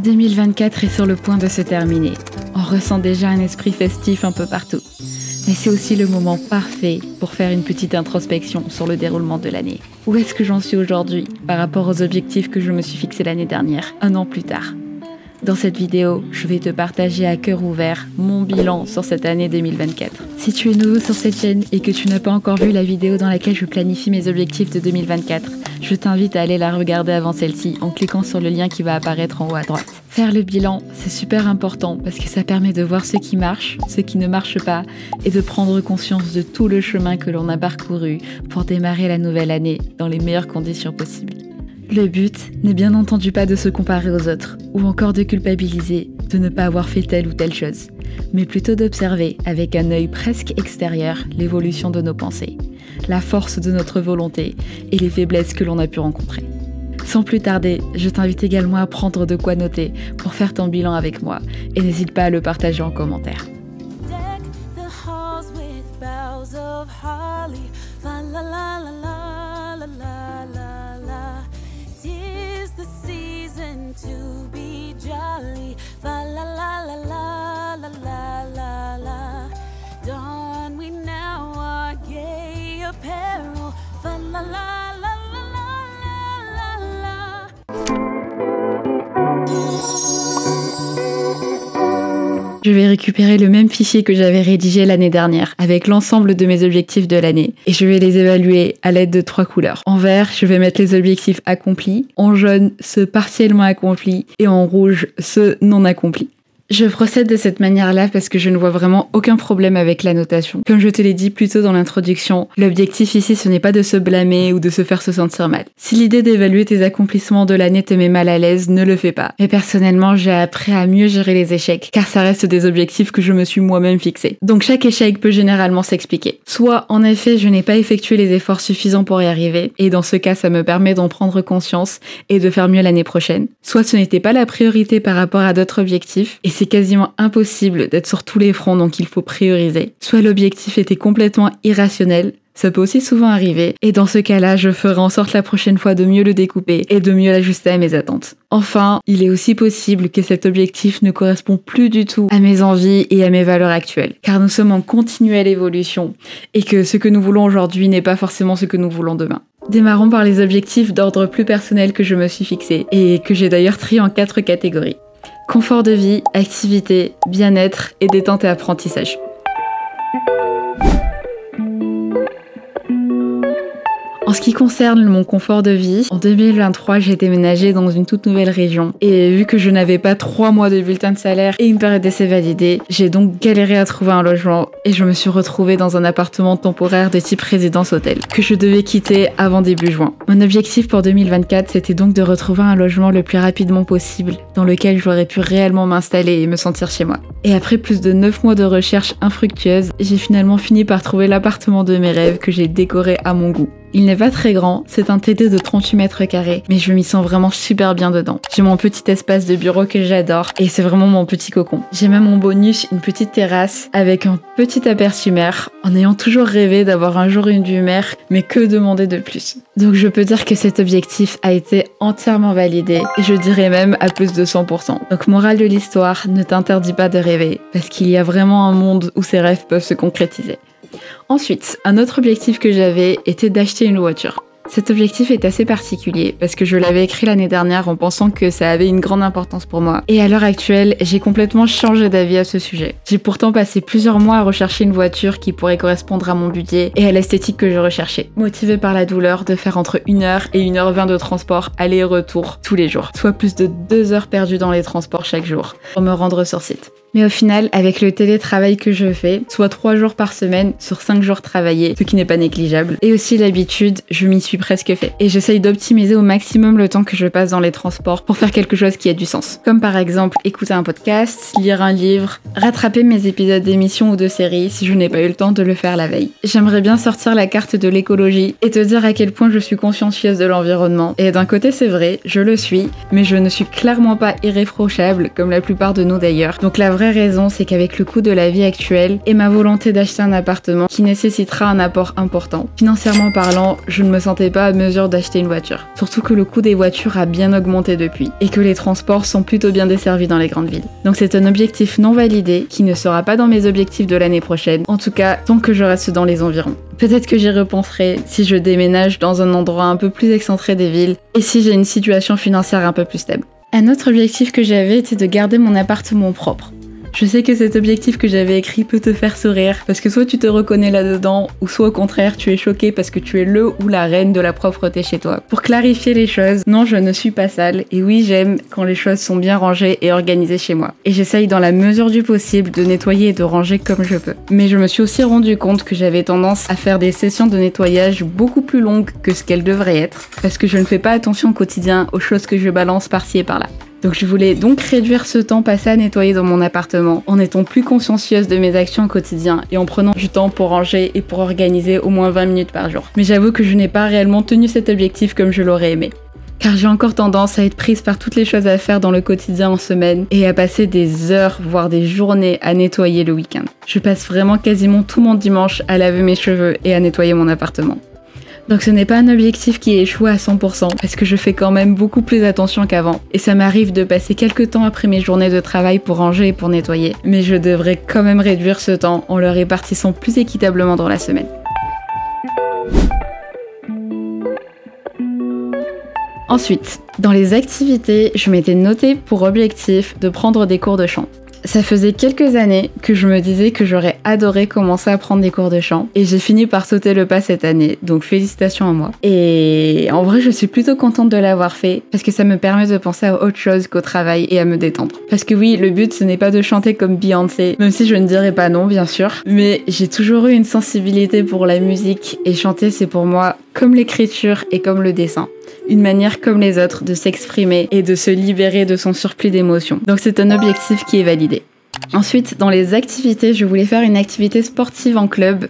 2024 est sur le point de se terminer. On ressent déjà un esprit festif un peu partout. Mais c'est aussi le moment parfait pour faire une petite introspection sur le déroulement de l'année. Où est-ce que j'en suis aujourd'hui par rapport aux objectifs que je me suis fixés l'année dernière, un an plus tard? Dans cette vidéo, je vais te partager à cœur ouvert mon bilan sur cette année 2024. Si tu es nouveau sur cette chaîne et que tu n'as pas encore vu la vidéo dans laquelle je planifie mes objectifs de 2024, je t'invite à aller la regarder avant celle-ci en cliquant sur le lien qui va apparaître en haut à droite. Faire le bilan, c'est super important parce que ça permet de voir ce qui marche, ce qui ne marche pas et de prendre conscience de tout le chemin que l'on a parcouru pour démarrer la nouvelle année dans les meilleures conditions possibles. Le but n'est bien entendu pas de se comparer aux autres, ou encore de culpabiliser de ne pas avoir fait telle ou telle chose, mais plutôt d'observer avec un œil presque extérieur l'évolution de nos pensées, la force de notre volonté et les faiblesses que l'on a pu rencontrer. Sans plus tarder, je t'invite également à prendre de quoi noter pour faire ton bilan avec moi, et n'hésite pas à le partager en commentaire. To be jolly, fa la la la la la la la la. Don we now our gay apparel, fa la la la la la la la. Je vais récupérer le même fichier que j'avais rédigé l'année dernière avec l'ensemble de mes objectifs de l'année et je vais les évaluer à l'aide de 3 couleurs. En vert, je vais mettre les objectifs accomplis, en jaune, ceux partiellement accomplis et en rouge, ceux non accomplis. Je procède de cette manière-là parce que je ne vois vraiment aucun problème avec la notation. Comme je te l'ai dit plus tôt dans l'introduction, l'objectif ici ce n'est pas de se blâmer ou de se faire se sentir mal. Si l'idée d'évaluer tes accomplissements de l'année te met mal à l'aise, ne le fais pas. Mais personnellement, j'ai appris à mieux gérer les échecs, car ça reste des objectifs que je me suis moi-même fixés. Donc chaque échec peut généralement s'expliquer. Soit en effet je n'ai pas effectué les efforts suffisants pour y arriver, et dans ce cas ça me permet d'en prendre conscience et de faire mieux l'année prochaine. Soit ce n'était pas la priorité par rapport à d'autres objectifs, et c'est quasiment impossible d'être sur tous les fronts, donc il faut prioriser. Soit l'objectif était complètement irrationnel, ça peut aussi souvent arriver, et dans ce cas-là, je ferai en sorte la prochaine fois de mieux le découper et de mieux l'ajuster à mes attentes. Enfin, il est aussi possible que cet objectif ne correspond plus du tout à mes envies et à mes valeurs actuelles, car nous sommes en continuelle évolution, et que ce que nous voulons aujourd'hui n'est pas forcément ce que nous voulons demain. Démarrons par les objectifs d'ordre plus personnel que je me suis fixé, et que j'ai d'ailleurs trié en 4 catégories. Confort de vie, activité, bien-être et détente et apprentissage. En ce qui concerne mon confort de vie, en 2023, j'ai déménagé dans une toute nouvelle région. Et vu que je n'avais pas 3 mois de bulletin de salaire et une période d'essai validée, j'ai donc galéré à trouver un logement et je me suis retrouvée dans un appartement temporaire de type résidence-hôtel que je devais quitter avant début juin. Mon objectif pour 2024, c'était donc de retrouver un logement le plus rapidement possible dans lequel j'aurais pu réellement m'installer et me sentir chez moi. Et après plus de 9 mois de recherche infructueuse, j'ai finalement fini par trouver l'appartement de mes rêves que j'ai décoré à mon goût. Il n'est pas très grand, c'est un TD de 38 mètres carrés, mais je m'y sens vraiment super bien dedans. J'ai mon petit espace de bureau que j'adore et c'est vraiment mon petit cocon. J'ai même en bonus une petite terrasse avec un petit aperçu mer, en ayant toujours rêvé d'avoir un jour une vue mer, mais que demander de plus. Donc je peux dire que cet objectif a été entièrement validé et je dirais même à plus de 100%. Donc morale de l'histoire, ne t'interdis pas de rêver, parce qu'il y a vraiment un monde où ces rêves peuvent se concrétiser. Ensuite, un autre objectif que j'avais était d'acheter une voiture. Cet objectif est assez particulier parce que je l'avais écrit l'année dernière en pensant que ça avait une grande importance pour moi. Et à l'heure actuelle, j'ai complètement changé d'avis à ce sujet. J'ai pourtant passé plusieurs mois à rechercher une voiture qui pourrait correspondre à mon budget et à l'esthétique que je recherchais. Motivée par la douleur de faire entre 1h et 1h20 de transport aller et retour tous les jours. Soit plus de 2 heures perdues dans les transports chaque jour pour me rendre sur site. Mais au final, avec le télétravail que je fais, soit 3 jours par semaine sur 5 jours travaillés, ce qui n'est pas négligeable, et aussi l'habitude, je m'y suis presque fait. Et j'essaye d'optimiser au maximum le temps que je passe dans les transports pour faire quelque chose qui a du sens. Comme par exemple écouter un podcast, lire un livre, rattraper mes épisodes d'émissions ou de séries si je n'ai pas eu le temps de le faire la veille. J'aimerais bien sortir la carte de l'écologie et te dire à quel point je suis consciencieuse de l'environnement. Et d'un côté c'est vrai, je le suis, mais je ne suis clairement pas irréprochable comme la plupart de nous d'ailleurs. Donc la vraie vraie raison, c'est qu'avec le coût de la vie actuelle et ma volonté d'acheter un appartement qui nécessitera un apport important, financièrement parlant, je ne me sentais pas à mesure d'acheter une voiture. Surtout que le coût des voitures a bien augmenté depuis et que les transports sont plutôt bien desservis dans les grandes villes. Donc c'est un objectif non validé qui ne sera pas dans mes objectifs de l'année prochaine, en tout cas tant que je reste dans les environs. Peut-être que j'y repenserai si je déménage dans un endroit un peu plus excentré des villes et si j'ai une situation financière un peu plus stable. Un autre objectif que j'avais était de garder mon appartement propre. Je sais que cet objectif que j'avais écrit peut te faire sourire parce que soit tu te reconnais là-dedans ou soit au contraire tu es choqué parce que tu es le ou la reine de la propreté chez toi. Pour clarifier les choses, non, je ne suis pas sale et oui, j'aime quand les choses sont bien rangées et organisées chez moi. Et j'essaye dans la mesure du possible de nettoyer et de ranger comme je peux. Mais je me suis aussi rendu compte que j'avais tendance à faire des sessions de nettoyage beaucoup plus longues que ce qu'elles devraient être parce que je ne fais pas attention au quotidien aux choses que je balance par-ci et par-là. Donc je voulais donc réduire ce temps passé à nettoyer dans mon appartement en étant plus consciencieuse de mes actions au quotidien et en prenant du temps pour ranger et pour organiser au moins 20 minutes par jour. Mais j'avoue que je n'ai pas réellement tenu cet objectif comme je l'aurais aimé. Car j'ai encore tendance à être prise par toutes les choses à faire dans le quotidien en semaine et à passer des heures, voire des journées à nettoyer le week-end. Je passe vraiment quasiment tout mon dimanche à laver mes cheveux et à nettoyer mon appartement. Donc ce n'est pas un objectif qui est échoué à 100% parce que je fais quand même beaucoup plus attention qu'avant et ça m'arrive de passer quelques temps après mes journées de travail pour ranger et pour nettoyer, mais je devrais quand même réduire ce temps en le répartissant plus équitablement dans la semaine. Ensuite, dans les activités, je m'étais noté pour objectif de prendre des cours de chant. Ça faisait quelques années que je me disais que j'aurais adoré commencer à prendre des cours de chant et j'ai fini par sauter le pas cette année, donc félicitations à moi. Et en vrai, je suis plutôt contente de l'avoir fait parce que ça me permet de penser à autre chose qu'au travail et à me détendre. Parce que oui, le but ce n'est pas de chanter comme Beyoncé, même si je ne dirais pas non bien sûr, mais j'ai toujours eu une sensibilité pour la musique et chanter c'est pour moi comme l'écriture et comme le dessin. Une manière comme les autres de s'exprimer et de se libérer de son surplus d'émotions. Donc c'est un objectif qui est validé. Ensuite, dans les activités, je voulais faire une activité sportive en club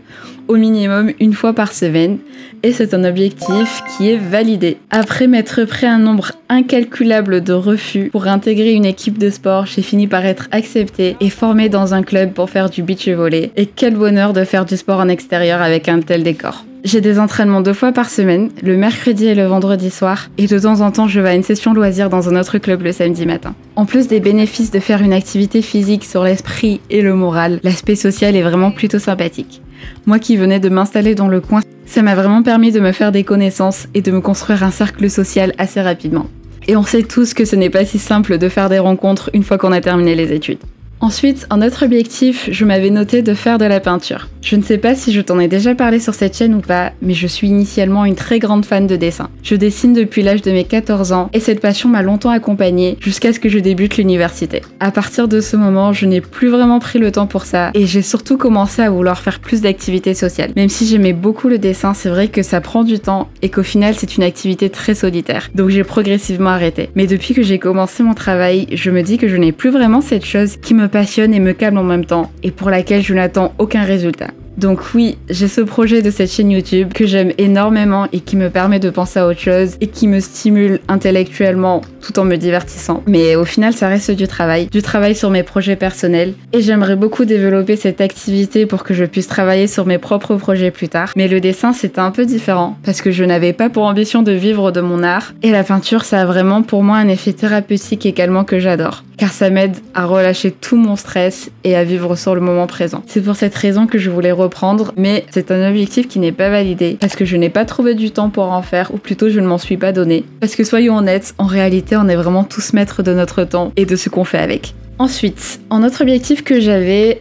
au minimum une fois par semaine et c'est un objectif qui est validé. Après m'être pris un nombre incalculable de refus pour intégrer une équipe de sport, j'ai fini par être acceptée et formée dans un club pour faire du beach volley. Et quel bonheur de faire du sport en extérieur avec un tel décor. J'ai des entraînements 2 fois par semaine, le mercredi et le vendredi soir, et de temps en temps je vais à une session loisir dans un autre club le samedi matin. En plus des bénéfices de faire une activité physique sur l'esprit et le moral, l'aspect social est vraiment plutôt sympathique. Moi qui venais de m'installer dans le coin, ça m'a vraiment permis de me faire des connaissances et de me construire un cercle social assez rapidement. Et on sait tous que ce n'est pas si simple de faire des rencontres une fois qu'on a terminé les études. Ensuite, un autre objectif, je m'avais noté de faire de la peinture. Je ne sais pas si je t'en ai déjà parlé sur cette chaîne ou pas, mais je suis initialement une très grande fan de dessin. Je dessine depuis l'âge de mes 14 ans et cette passion m'a longtemps accompagnée jusqu'à ce que je débute l'université. À partir de ce moment, je n'ai plus vraiment pris le temps pour ça et j'ai surtout commencé à vouloir faire plus d'activités sociales. Même si j'aimais beaucoup le dessin, c'est vrai que ça prend du temps et qu'au final, c'est une activité très solitaire. Donc j'ai progressivement arrêté. Mais depuis que j'ai commencé mon travail, je me dis que je n'ai plus vraiment cette chose qui me passionne et me calme en même temps et pour laquelle je n'attends aucun résultat. Donc oui, j'ai ce projet de cette chaîne YouTube que j'aime énormément et qui me permet de penser à autre chose et qui me stimule intellectuellement tout en me divertissant. Mais au final, ça reste du travail sur mes projets personnels et j'aimerais beaucoup développer cette activité pour que je puisse travailler sur mes propres projets plus tard. Mais le dessin, c'était un peu différent parce que je n'avais pas pour ambition de vivre de mon art et la peinture, ça a vraiment pour moi un effet thérapeutique et calmant que j'adore. Car ça m'aide à relâcher tout mon stress et à vivre sur le moment présent. C'est pour cette raison que je voulais reprendre, mais c'est un objectif qui n'est pas validé, parce que je n'ai pas trouvé du temps pour en faire, ou plutôt je ne m'en suis pas donné. Parce que soyons honnêtes, en réalité on est vraiment tous maîtres de notre temps et de ce qu'on fait avec. Ensuite, un autre objectif que j'avais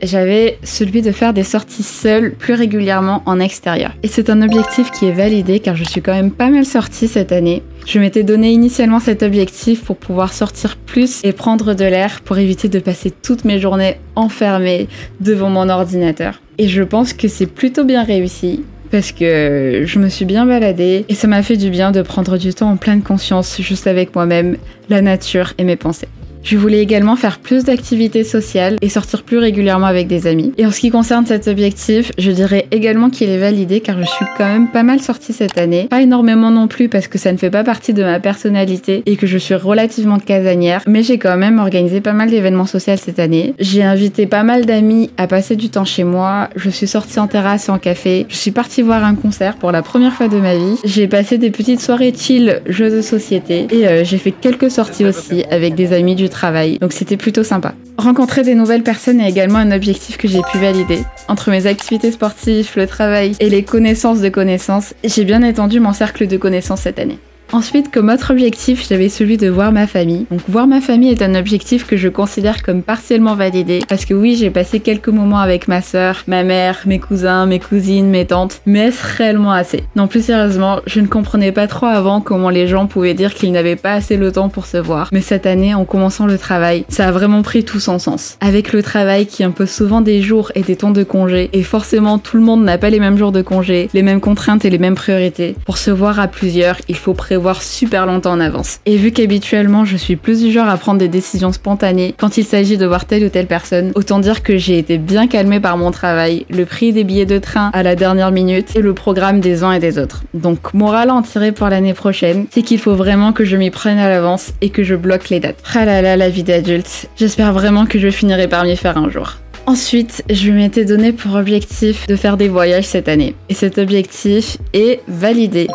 celui de faire des sorties seules plus régulièrement en extérieur. Et c'est un objectif qui est validé car je suis quand même pas mal sortie cette année. Je m'étais donné initialement cet objectif pour pouvoir sortir plus et prendre de l'air pour éviter de passer toutes mes journées enfermées devant mon ordinateur. Et je pense que c'est plutôt bien réussi. Parce que je me suis bien baladée et ça m'a fait du bien de prendre du temps en pleine conscience juste avec moi-même, la nature et mes pensées. Je voulais également faire plus d'activités sociales et sortir plus régulièrement avec des amis. Et en ce qui concerne cet objectif, je dirais également qu'il est validé car je suis quand même pas mal sortie cette année. Pas énormément non plus parce que ça ne fait pas partie de ma personnalité et que je suis relativement casanière, mais j'ai quand même organisé pas mal d'événements sociaux cette année. J'ai invité pas mal d'amis à passer du temps chez moi, je suis sortie en terrasse et en café, je suis partie voir un concert pour la première fois de ma vie, j'ai passé des petites soirées chill, jeux de société et j'ai fait quelques sorties aussi avec des amis du travail, donc c'était plutôt sympa. Rencontrer des nouvelles personnes est également un objectif que j'ai pu valider. Entre mes activités sportives, le travail et les connaissances de connaissances, j'ai bien étendu mon cercle de connaissances cette année. Ensuite, comme autre objectif, j'avais celui de voir ma famille. Donc voir ma famille est un objectif que je considère comme partiellement validé parce que oui, j'ai passé quelques moments avec ma sœur, ma mère, mes cousins, mes cousines, mes tantes, mais est-ce réellement assez? Non, plus sérieusement, je ne comprenais pas trop avant comment les gens pouvaient dire qu'ils n'avaient pas assez le temps pour se voir. Mais cette année, en commençant le travail, ça a vraiment pris tout son sens. Avec le travail qui impose souvent des jours et des temps de congé, et forcément tout le monde n'a pas les mêmes jours de congé, les mêmes contraintes et les mêmes priorités. Pour se voir à plusieurs, il faut prévoir super longtemps en avance. Et vu qu'habituellement je suis plus du genre à prendre des décisions spontanées quand il s'agit de voir telle ou telle personne, autant dire que j'ai été bien calmée par mon travail, le prix des billets de train à la dernière minute et le programme des uns et des autres. Donc morale à en tirer pour l'année prochaine, c'est qu'il faut vraiment que je m'y prenne à l'avance et que je bloque les dates. Ah là là, la vie d'adulte. J'espère vraiment que je finirai par m'y faire un jour. Ensuite, je m'étais donné pour objectif de faire des voyages cette année. Et cet objectif est validé.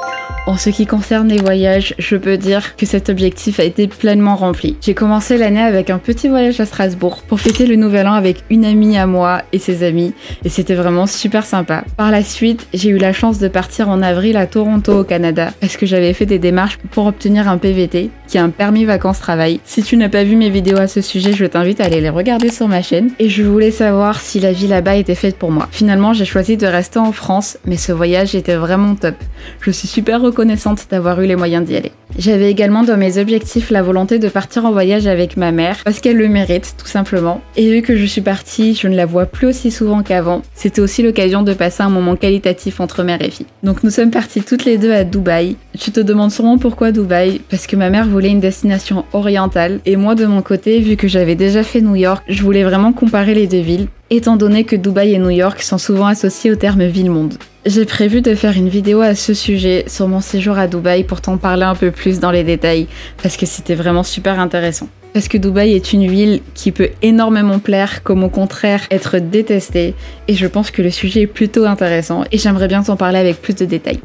En ce qui concerne les voyages, je peux dire que cet objectif a été pleinement rempli. J'ai commencé l'année avec un petit voyage à Strasbourg pour fêter le nouvel an avec une amie à moi et ses amis, et c'était vraiment super sympa. Par la suite, j'ai eu la chance de partir en avril à Toronto au Canada parce que j'avais fait des démarches pour obtenir un PVT, qui est un permis vacances-travail. Si tu n'as pas vu mes vidéos à ce sujet, je t'invite à aller les regarder sur ma chaîne, et je voulais savoir si la vie là-bas était faite pour moi. Finalement, j'ai choisi de rester en France, mais ce voyage était vraiment top. Je suis super reconnaissante d'avoir eu les moyens d'y aller. J'avais également dans mes objectifs la volonté de partir en voyage avec ma mère, parce qu'elle le mérite, tout simplement. Et vu que je suis partie, je ne la vois plus aussi souvent qu'avant. C'était aussi l'occasion de passer un moment qualitatif entre mère et fille. Donc nous sommes partis toutes les deux à Dubaï. Tu te demandes sûrement pourquoi Dubaï, parce que ma mère voulait une destination orientale, et moi de mon côté, vu que j'avais déjà fait New York, je voulais vraiment comparer les deux villes, étant donné que Dubaï et New York sont souvent associés au terme ville-monde. J'ai prévu de faire une vidéo à ce sujet sur mon séjour à Dubaï pour t'en parler un peu plus dans les détails, parce que c'était vraiment super intéressant. Parce que Dubaï est une ville qui peut énormément plaire, comme au contraire être détestée, et je pense que le sujet est plutôt intéressant, et j'aimerais bien t'en parler avec plus de détails.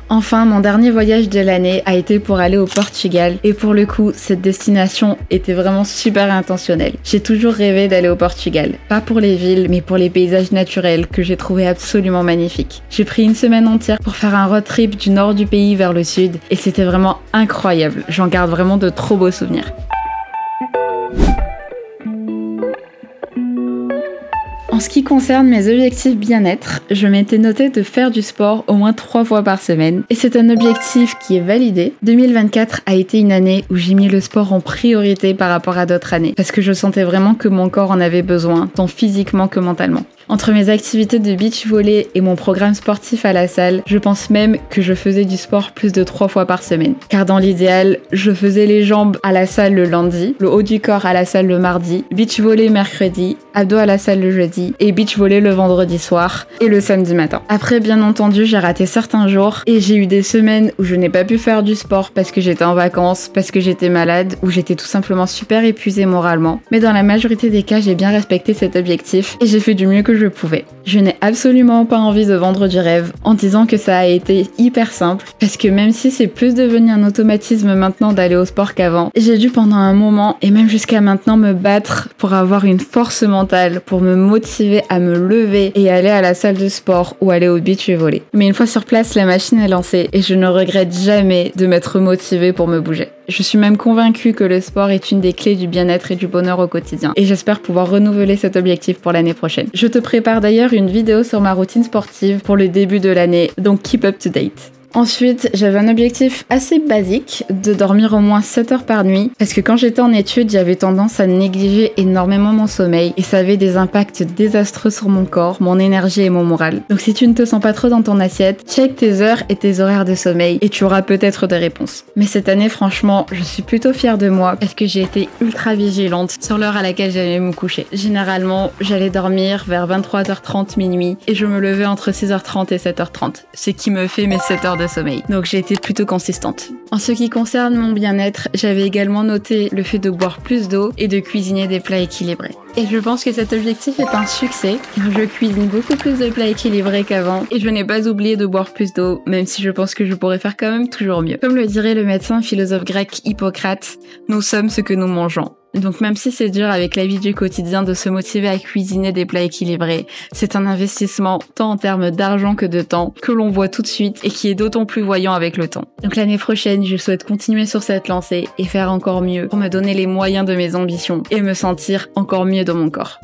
Enfin, mon dernier voyage de l'année a été pour aller au Portugal, et pour le coup, cette destination était vraiment super intentionnelle. J'ai toujours rêvé d'aller au Portugal, pas pour les villes, mais pour les paysages naturels que j'ai trouvé absolument magnifiques. J'ai pris une semaine entière pour faire un road trip du nord du pays vers le sud, et c'était vraiment incroyable. J'en garde vraiment de trop beaux souvenirs. En ce qui concerne mes objectifs bien-être, je m'étais noté de faire du sport au moins 3 fois par semaine, et c'est un objectif qui est validé. 2024 a été une année où j'ai mis le sport en priorité par rapport à d'autres années, parce que je sentais vraiment que mon corps en avait besoin, tant physiquement que mentalement. Entre mes activités de beach volley et mon programme sportif à la salle, je pense même que je faisais du sport plus de 3 fois par semaine. Car dans l'idéal, je faisais les jambes à la salle le lundi, le haut du corps à la salle le mardi, beach volley mercredi, abdos à la salle le jeudi et beach volley le vendredi soir et le samedi matin. Après, bien entendu, j'ai raté certains jours et j'ai eu des semaines où je n'ai pas pu faire du sport parce que j'étais en vacances, parce que j'étais malade ou j'étais tout simplement super épuisée moralement. Mais dans la majorité des cas, j'ai bien respecté cet objectif et j'ai fait du mieux que je pouvais. Je n'ai absolument pas envie de vendre du rêve en disant que ça a été hyper simple parce que même si c'est plus devenu un automatisme maintenant d'aller au sport qu'avant, j'ai dû pendant un moment et même jusqu'à maintenant me battre pour avoir une force mentale, pour me motiver à me lever et aller à la salle de sport ou aller au beach volley. Mais une fois sur place, la machine est lancée et je ne regrette jamais de m'être motivée pour me bouger. Je suis même convaincue que le sport est une des clés du bien-être et du bonheur au quotidien et j'espère pouvoir renouveler cet objectif pour l'année prochaine. Je te prépare d'ailleurs une vidéo sur ma routine sportive pour le début de l'année, donc keep up to date. Ensuite, j'avais un objectif assez basique de dormir au moins 7 heures par nuit parce que quand j'étais en études, j'avais tendance à négliger énormément mon sommeil et ça avait des impacts désastreux sur mon corps, mon énergie et mon moral. Donc si tu ne te sens pas trop dans ton assiette, check tes heures et tes horaires de sommeil et tu auras peut-être des réponses. Mais cette année, franchement, je suis plutôt fière de moi parce que j'ai été ultra vigilante sur l'heure à laquelle j'allais me coucher. Généralement, j'allais dormir vers 23h30 minuit et je me levais entre 6h30 et 7h30, ce qui me fait mes 7 heures de sommeil. Donc j'ai été plutôt consistante. En ce qui concerne mon bien-être, j'avais également noté le fait de boire plus d'eau et de cuisiner des plats équilibrés. Et je pense que cet objectif est un succès. Je cuisine beaucoup plus de plats équilibrés qu'avant et je n'ai pas oublié de boire plus d'eau, même si je pense que je pourrais faire quand même toujours mieux. Comme le dirait le médecin philosophe grec Hippocrate, nous sommes ce que nous mangeons. Donc même si c'est dur avec la vie du quotidien de se motiver à cuisiner des plats équilibrés, c'est un investissement tant en termes d'argent que de temps que l'on voit tout de suite et qui est d'autant plus voyant avec le temps. Donc l'année prochaine, je souhaite continuer sur cette lancée et faire encore mieux pour me donner les moyens de mes ambitions et me sentir encore mieux dans mon corps.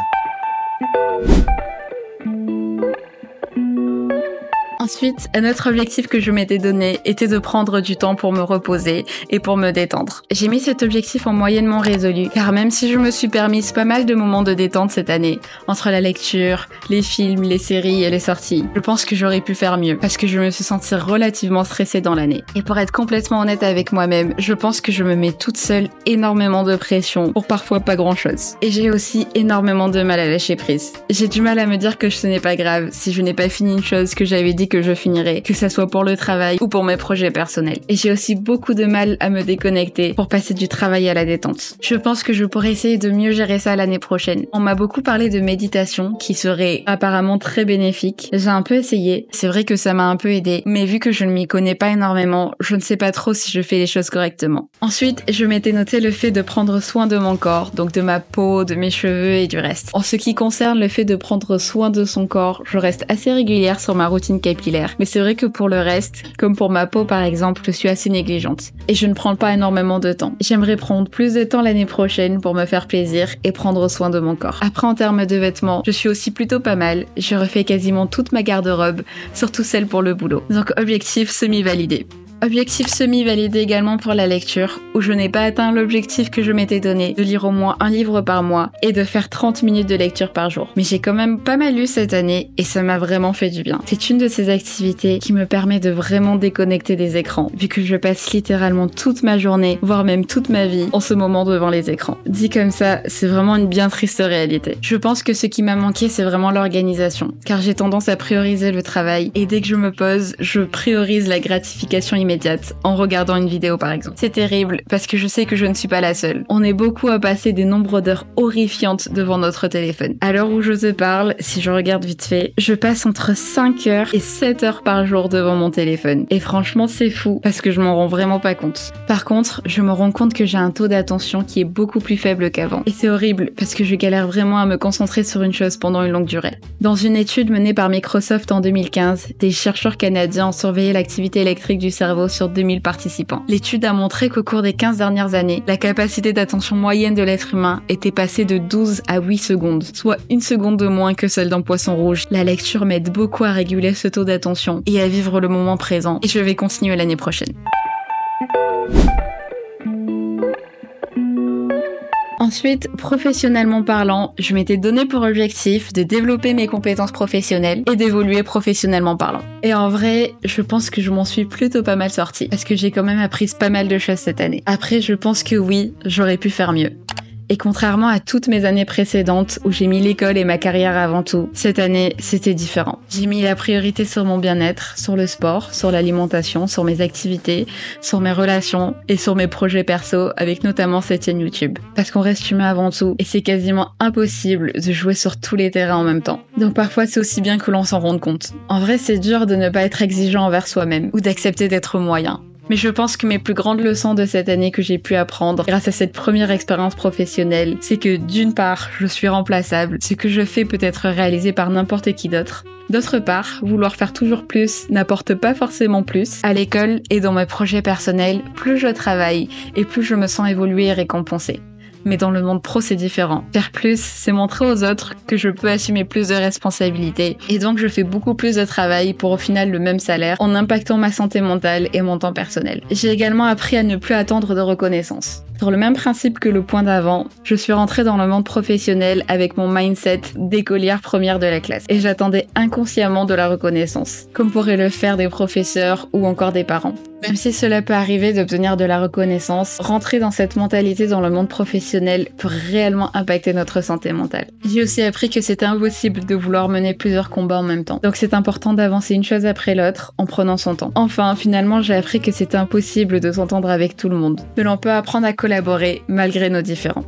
Ensuite, un autre objectif que je m'étais donné était de prendre du temps pour me reposer et pour me détendre. J'ai mis cet objectif en moyennement résolu, car même si je me suis permise pas mal de moments de détente cette année, entre la lecture, les films, les séries et les sorties, je pense que j'aurais pu faire mieux, parce que je me suis sentie relativement stressée dans l'année. Et pour être complètement honnête avec moi-même, je pense que je me mets toute seule énormément de pression pour parfois pas grand-chose. Et j'ai aussi énormément de mal à lâcher prise. J'ai du mal à me dire que ce n'est pas grave si je n'ai pas fini une chose que j'avais dit que je finirai, que ça soit pour le travail ou pour mes projets personnels. Et j'ai aussi beaucoup de mal à me déconnecter pour passer du travail à la détente. Je pense que je pourrais essayer de mieux gérer ça l'année prochaine. On m'a beaucoup parlé de méditation qui serait apparemment très bénéfique. J'ai un peu essayé, c'est vrai que ça m'a un peu aidé, mais vu que je ne m'y connais pas énormément, je ne sais pas trop si je fais les choses correctement. Ensuite, je m'étais noté le fait de prendre soin de mon corps, donc de ma peau, de mes cheveux et du reste. En ce qui concerne le fait de prendre soin de son corps, je reste assez régulière sur ma routine capillaire. Mais c'est vrai que pour le reste, comme pour ma peau par exemple, je suis assez négligente. Et je ne prends pas énormément de temps. J'aimerais prendre plus de temps l'année prochaine pour me faire plaisir et prendre soin de mon corps. Après en termes de vêtements, je suis aussi plutôt pas mal. Je refais quasiment toute ma garde-robe, surtout celle pour le boulot. Donc objectif semi-validé. Objectif semi-validé également pour la lecture, où je n'ai pas atteint l'objectif que je m'étais donné de lire au moins un livre par mois et de faire 30 minutes de lecture par jour. Mais j'ai quand même pas mal lu cette année et ça m'a vraiment fait du bien. C'est une de ces activités qui me permet de vraiment déconnecter des écrans, vu que je passe littéralement toute ma journée, voire même toute ma vie, en ce moment devant les écrans. Dit comme ça, c'est vraiment une bien triste réalité. Je pense que ce qui m'a manqué, c'est vraiment l'organisation, car j'ai tendance à prioriser le travail et dès que je me pose, je priorise la gratification immédiate en regardant une vidéo par exemple. C'est terrible parce que je sais que je ne suis pas la seule. On est beaucoup à passer des nombres d'heures horrifiantes devant notre téléphone. À l'heure où je te parle, si je regarde vite fait, je passe entre 5 heures et 7 heures par jour devant mon téléphone. Et franchement, c'est fou parce que je m'en rends vraiment pas compte. Par contre, je me rends compte que j'ai un taux d'attention qui est beaucoup plus faible qu'avant. Et c'est horrible parce que je galère vraiment à me concentrer sur une chose pendant une longue durée. Dans une étude menée par Microsoft en 2015, des chercheurs canadiens ont surveillé l'activité électrique du cerveau sur 2000 participants. L'étude a montré qu'au cours des 15 dernières années, la capacité d'attention moyenne de l'être humain était passée de 12 à 8 secondes, soit une seconde de moins que celle d'un poisson rouge. La lecture m'aide beaucoup à réguler ce taux d'attention et à vivre le moment présent, et je vais continuer l'année prochaine. Ensuite, professionnellement parlant, je m'étais donné pour objectif de développer mes compétences professionnelles et d'évoluer professionnellement parlant. Et en vrai, je pense que je m'en suis plutôt pas mal sortie, parce que j'ai quand même appris pas mal de choses cette année. Après, je pense que oui, j'aurais pu faire mieux. Et contrairement à toutes mes années précédentes où j'ai mis l'école et ma carrière avant tout, cette année, c'était différent. J'ai mis la priorité sur mon bien-être, sur le sport, sur l'alimentation, sur mes activités, sur mes relations et sur mes projets perso, avec notamment cette chaîne YouTube. Parce qu'on reste humain avant tout et c'est quasiment impossible de jouer sur tous les terrains en même temps. Donc parfois, c'est aussi bien que l'on s'en rende compte. En vrai, c'est dur de ne pas être exigeant envers soi-même ou d'accepter d'être moyen. Mais je pense que mes plus grandes leçons de cette année que j'ai pu apprendre grâce à cette première expérience professionnelle, c'est que d'une part, je suis remplaçable, ce que je fais peut être réalisé par n'importe qui d'autre. D'autre part, vouloir faire toujours plus n'apporte pas forcément plus. À l'école et dans mes projets personnels, plus je travaille et plus je me sens évoluer et récompensée. Mais dans le monde pro, c'est différent. Faire plus, c'est montrer aux autres que je peux assumer plus de responsabilités. Et donc, je fais beaucoup plus de travail pour au final le même salaire en impactant ma santé mentale et mon temps personnel. J'ai également appris à ne plus attendre de reconnaissance. Sur le même principe que le point d'avant, je suis rentrée dans le monde professionnel avec mon mindset d'écolière première de la classe. Et j'attendais inconsciemment de la reconnaissance, comme pourraient le faire des professeurs ou encore des parents. Même si cela peut arriver d'obtenir de la reconnaissance, rentrer dans cette mentalité dans le monde professionnel peut réellement impacter notre santé mentale. J'ai aussi appris que c'était impossible de vouloir mener plusieurs combats en même temps. Donc c'est important d'avancer une chose après l'autre en prenant son temps. Enfin, finalement, j'ai appris que c'était impossible de s'entendre avec tout le monde. Que l'on peut apprendre à collaborer malgré nos différends.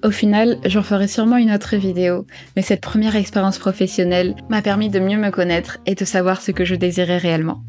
Au final, j'en ferai sûrement une autre vidéo, mais cette première expérience professionnelle m'a permis de mieux me connaître et de savoir ce que je désirais réellement.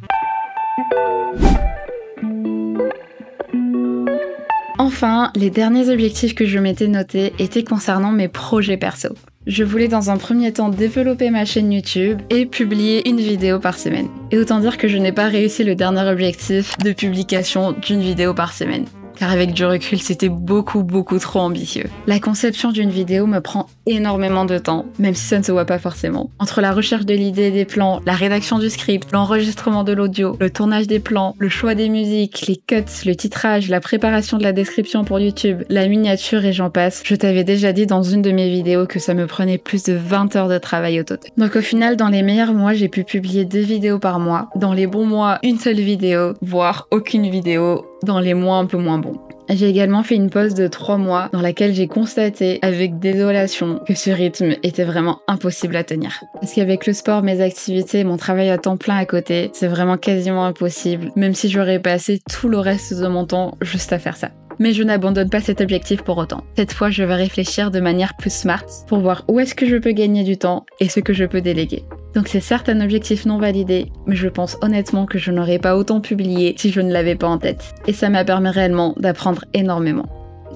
Enfin, les derniers objectifs que je m'étais notés étaient concernant mes projets perso. Je voulais dans un premier temps développer ma chaîne YouTube et publier une vidéo par semaine. Et autant dire que je n'ai pas réussi le dernier objectif de publication d'une vidéo par semaine. Car avec du recul, c'était beaucoup trop ambitieux. La conception d'une vidéo me prend énormément de temps, même si ça ne se voit pas forcément. Entre la recherche de l'idée et des plans, la rédaction du script, l'enregistrement de l'audio, le tournage des plans, le choix des musiques, les cuts, le titrage, la préparation de la description pour YouTube, la miniature et j'en passe, je t'avais déjà dit dans une de mes vidéos que ça me prenait plus de 20 heures de travail au total. Donc au final, dans les meilleurs mois, j'ai pu publier 2 vidéos par mois. Dans les bons mois, une seule vidéo, voire aucune vidéo dans les mois un peu moins bons. J'ai également fait une pause de 3 mois dans laquelle j'ai constaté avec désolation que ce rythme était vraiment impossible à tenir. Parce qu'avec le sport, mes activités, mon travail à temps plein à côté, c'est vraiment quasiment impossible, même si j'aurais passé tout le reste de mon temps juste à faire ça. Mais je n'abandonne pas cet objectif pour autant. Cette fois, je vais réfléchir de manière plus smart pour voir où est-ce que je peux gagner du temps et ce que je peux déléguer. Donc c'est certes un objectif non validé, mais je pense honnêtement que je n'aurais pas autant publié si je ne l'avais pas en tête. Et ça m'a permis réellement d'apprendre énormément.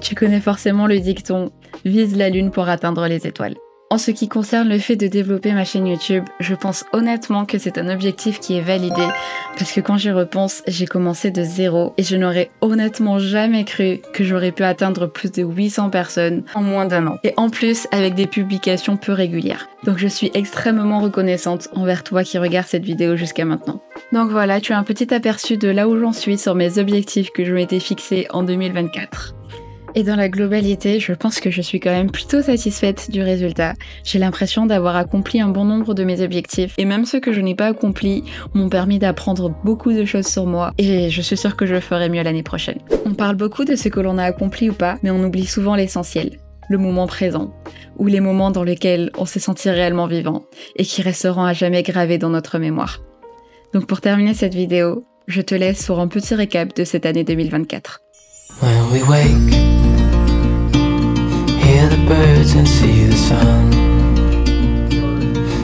Tu connais forcément le dicton « Vise la lune pour atteindre les étoiles ». En ce qui concerne le fait de développer ma chaîne YouTube, je pense honnêtement que c'est un objectif qui est validé parce que quand j'y repense, j'ai commencé de zéro et je n'aurais honnêtement jamais cru que j'aurais pu atteindre plus de 800 personnes en moins d'1 an. Et en plus, avec des publications peu régulières. Donc je suis extrêmement reconnaissante envers toi qui regardes cette vidéo jusqu'à maintenant. Donc voilà, tu as un petit aperçu de là où j'en suis sur mes objectifs que je m'étais fixés en 2024. Et dans la globalité, je pense que je suis quand même plutôt satisfaite du résultat. J'ai l'impression d'avoir accompli un bon nombre de mes objectifs et même ceux que je n'ai pas accomplis m'ont permis d'apprendre beaucoup de choses sur moi et je suis sûre que je ferai mieux l'année prochaine. On parle beaucoup de ce que l'on a accompli ou pas, mais on oublie souvent l'essentiel, le moment présent, ou les moments dans lesquels on s'est senti réellement vivant et qui resteront à jamais gravés dans notre mémoire. Donc pour terminer cette vidéo, je te laisse sur un petit récap de cette année 2024. When we wake, hear the birds and see the sun.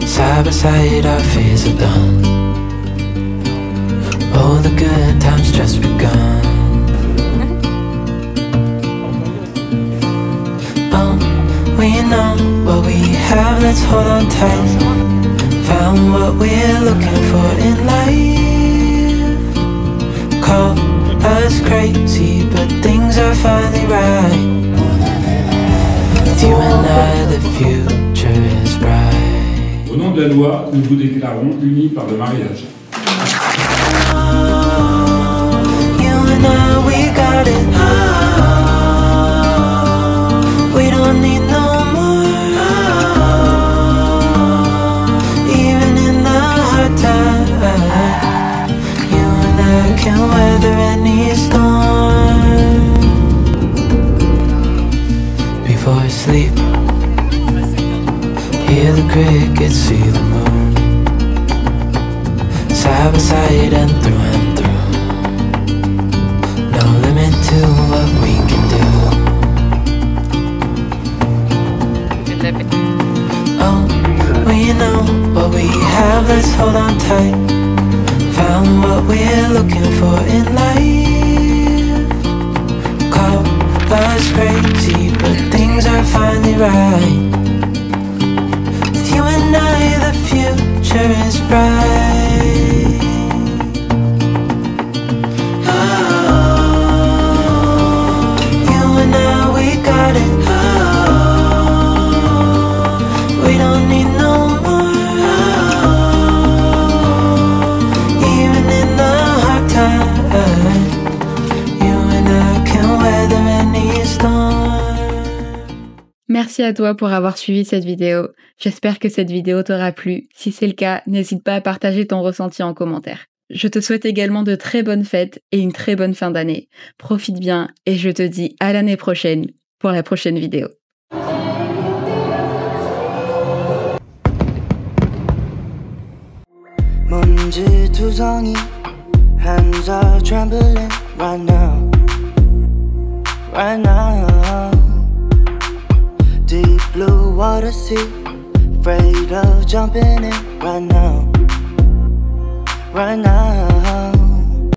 Side by side our fears are done. Oh, the good times just begun. We know what we have, let's hold on tight. Found what we're looking for in life. Call us crazy, but things are finally right. With you and I, the future is bright. Au nom de la loi, nous vous déclarons unis par le mariage. You and I, we got it. We don't need no more. Even in the hard time, you and I can weather any storm. Before I sleep, hear the crickets, see the moon. Side by side and through. No limit to what we can do. Oh, we know what we have, let's hold on tight. Found what we're looking for in life. Call us crazy, but things are finally right. With you and I, the future is bright. You and I, we got it. Merci à toi pour avoir suivi cette vidéo. J'espère que cette vidéo t'aura plu. Si c'est le cas, n'hésite pas à partager ton ressenti en commentaire. Je te souhaite également de très bonnes fêtes et une très bonne fin d'année. Profite bien et je te dis à l'année prochaine pour la prochaine vidéo. 문지투성이 hands are trembling right now, right now. Deep blue water sea, afraid of jumping in right now, right now.